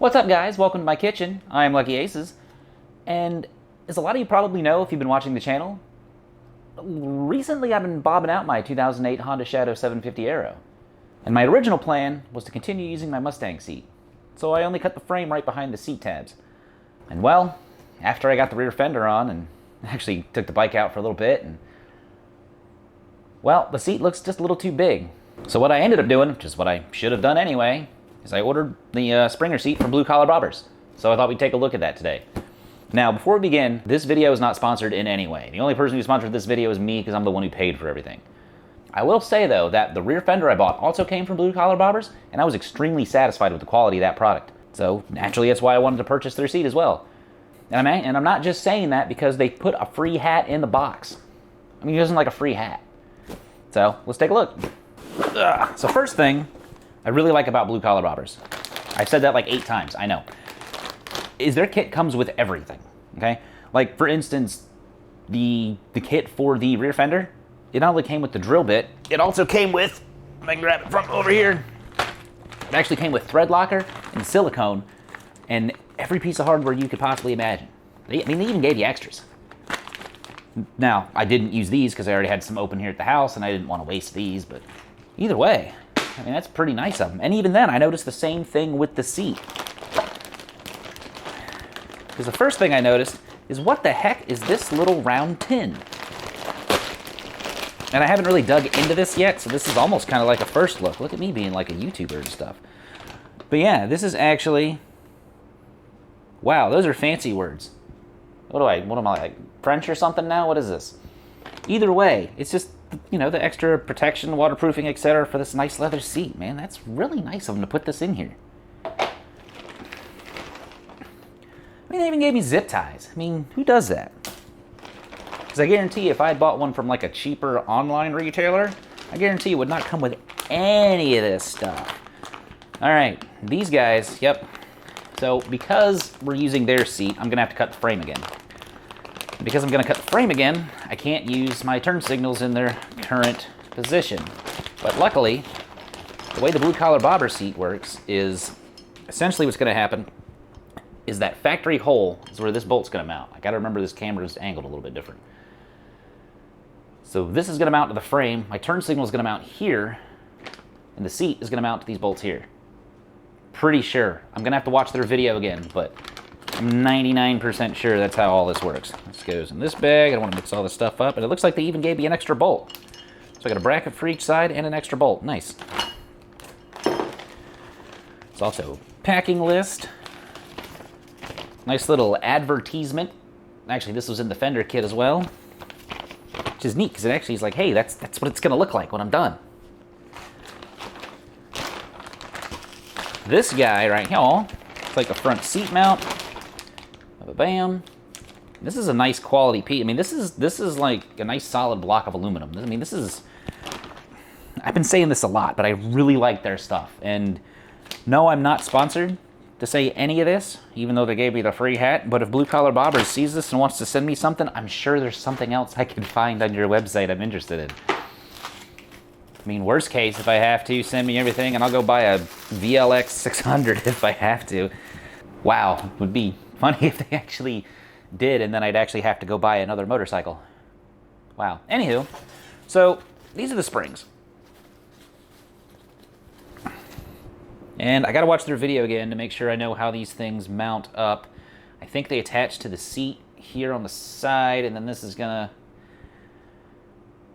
What's up, guys? Welcome to my kitchen. I am Lucky Aces, and as a lot of you probably know if you've been watching the channel, recently I've been bobbing out my 2008 Honda Shadow 750 Aero, and my original plan was to continue using my Mustang seat, so I only cut the frame right behind the seat tabs. And well, after I got the rear fender on and actually took the bike out for a little bit, and well, the seat looks just a little too big. So what I ended up doing, which is what I should have done anyway, is I ordered the Springer seat from Blue Collar Bobbers. So I thought we'd take a look at that today. Now, before we begin, this video is not sponsored in any way. The only person who sponsored this video is me because I'm the one who paid for everything. I will say, though, that the rear fender I bought also came from Blue Collar Bobbers, and I was extremely satisfied with the quality of that product. So naturally, that's why I wanted to purchase their seat as well. And I'm not just saying that because they put a free hat in the box. I mean, it isn't like a free hat. So let's take a look. So first thing I really like about Blue Collar Bobbers, I've said that like 8 times, I know, is their kit comes with everything, okay? Like, for instance, the kit for the rear fender, it not only came with the drill bit, it also came with, if I can grab it from over here, it actually came with thread locker and silicone and every piece of hardware you could possibly imagine. They even gave you extras. Now, I didn't use these because I already had some open here at the house and I didn't want to waste these, but either way, I mean, that's pretty nice of them. And even then, I noticed the same thing with the seat. Because the first thing I noticed is, what the heck is this little round tin? And I haven't really dug into this yet, so this is almost kind of like a first look. Look at me being like a YouTuber and stuff. But yeah, this is actually... Wow, those are fancy words. What am I, like, French or something now? What is this? Either way, it's just, you know, the extra protection, waterproofing, etc. for this nice leather seat, man. That's really nice of them to put this in here. I mean, they even gave me zip ties. I mean, who does that? Because I guarantee if I had bought one from like a cheaper online retailer, I guarantee it would not come with any of this stuff. All right, these guys, yep. So because we're using their seat, I'm gonna have to cut the frame again. Because I'm going to cut the frame again, I can't use my turn signals in their current position. But luckily, the way the Blue Collar Bobber seat works is, essentially what's going to happen is that factory hole is where this bolt's going to mount. I got to remember this camera is angled a little bit different. So this is going to mount to the frame, my turn signal is going to mount here, and the seat is going to mount to these bolts here. Pretty sure. I'm going to have to watch their video again, but I'm 99% sure that's how all this works. This goes in this bag. I don't want to mix all this stuff up. And it looks like they even gave me an extra bolt. So I got a bracket for each side and an extra bolt. Nice. It's also a packing list. Nice little advertisement. Actually, this was in the fender kit as well. Which is neat because it actually is like, hey, that's what it's going to look like when I'm done. This guy right here, it's like a front seat mount. Bam. This is a nice quality piece. I mean, this is like a nice solid block of aluminum. I mean, this is... I've been saying this a lot, but I really like their stuff. And no, I'm not sponsored to say any of this, even though they gave me the free hat. But if Blue Collar Bobbers sees this and wants to send me something, I'm sure there's something else I can find on your website I'm interested in. I mean, worst case, if I have to, send me everything and I'll go buy a VLX 600 if I have to. Wow, it would be funny if they actually did, and then I'd actually have to go buy another motorcycle. Wow. Anywho, so these are the springs. And I gotta watch their video again to make sure I know how these things mount up. I think they attach to the seat here on the side, and then this is gonna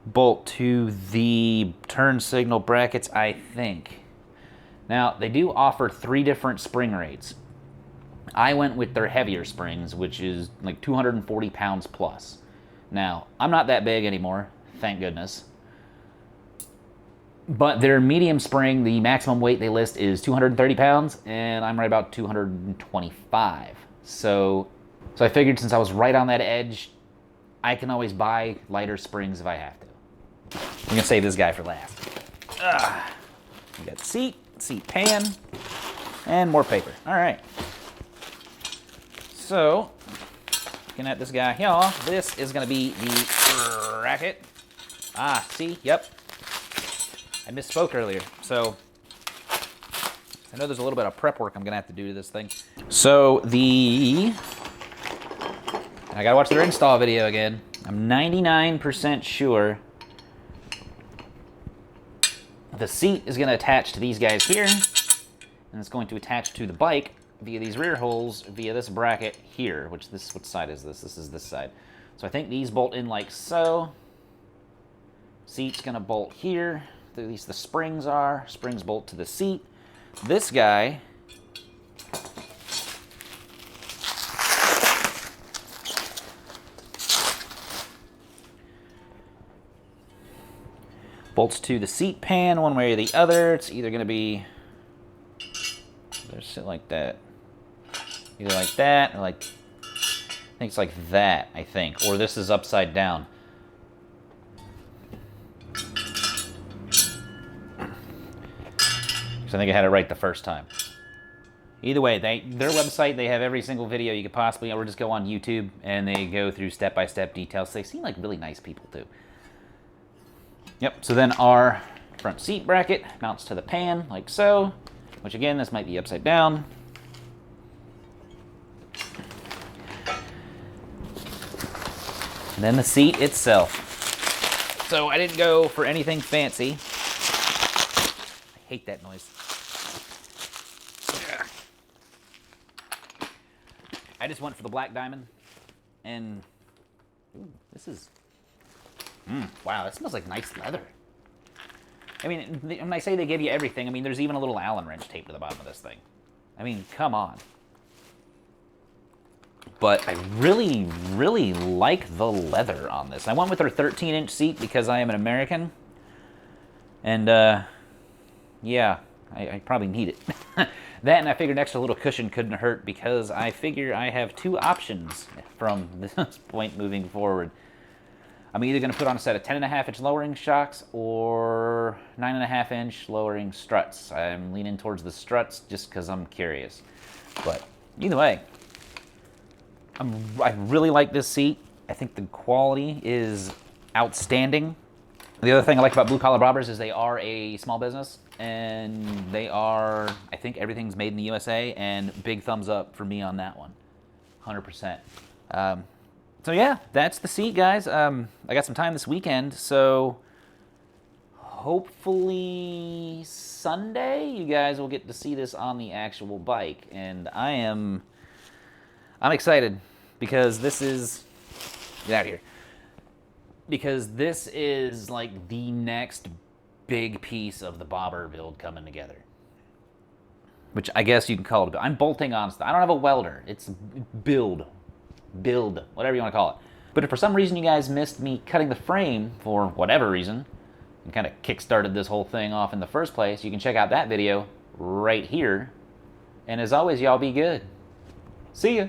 bolt to the turn signal brackets, I think. Now, they do offer 3 different spring rates. I went with their heavier springs, which is like 240 pounds plus. Now, I'm not that big anymore, thank goodness. But their medium spring, the maximum weight they list is 230 pounds, and I'm right about 225. So I figured since I was right on that edge, I can always buy lighter springs if I have to. I'm gonna save this guy for last. We got seat pan, and more paper. All right. So, looking at this guy here, this is going to be the bracket. See, yep. I misspoke earlier. So, I know there's a little bit of prep work I'm going to have to do to this thing. So I got to watch their install video again. I'm 99% sure the seat is going to attach to these guys here, and it's going to attach to the bike via these rear holes via this bracket here, which what side is this? This is this side. So I think these bolt in like so. Seat's going to bolt here. At least the springs are. Springs bolt to the seat. This guy bolts to the seat pan one way or the other. It's either going to be, sit like that, either like that, or like, I think it's like that, I think, or this is upside down. So I think I had it right the first time. Either way, their website, they have every single video you could possibly, or just go on YouTube, and they go through step-by-step details. They seem like really nice people, too. Yep, so then our front seat bracket mounts to the pan, like so, which again, this might be upside down. And then the seat itself. So I didn't go for anything fancy. I hate that noise. I just went for the black diamond, and ooh, this is, wow, that smells like nice leather. I mean, when I say they give you everything, I mean, there's even a little Allen wrench taped to the bottom of this thing. I mean, come on. But I really, really like the leather on this. I went with their 13-inch seat because I am an American. And, yeah, I probably need it. That, and I figured an extra little cushion couldn't hurt because I figure I have two options from this point moving forward. I'm either going to put on a set of 10.5-inch lowering shocks or 9.5-inch lowering struts. I'm leaning towards the struts just because I'm curious. But either way, I really like this seat. I think the quality is outstanding. The other thing I like about Blue Collar Bobbers is they are a small business, and they are, I think everything's made in the USA, and big thumbs up for me on that one, 100%. So yeah, that's the seat, guys. I got some time this weekend, so hopefully Sunday you guys will get to see this on the actual bike, and I'm excited because this is, get out of here, because this is like the next big piece of the bobber build coming together, which I guess you can call it. I'm bolting on stuff. I don't have a welder. It's build, whatever you want to call it. But if for some reason you guys missed me cutting the frame for whatever reason, and kind of kick-started this whole thing off in the first place, you can check out that video right here. And as always, y'all be good. See ya.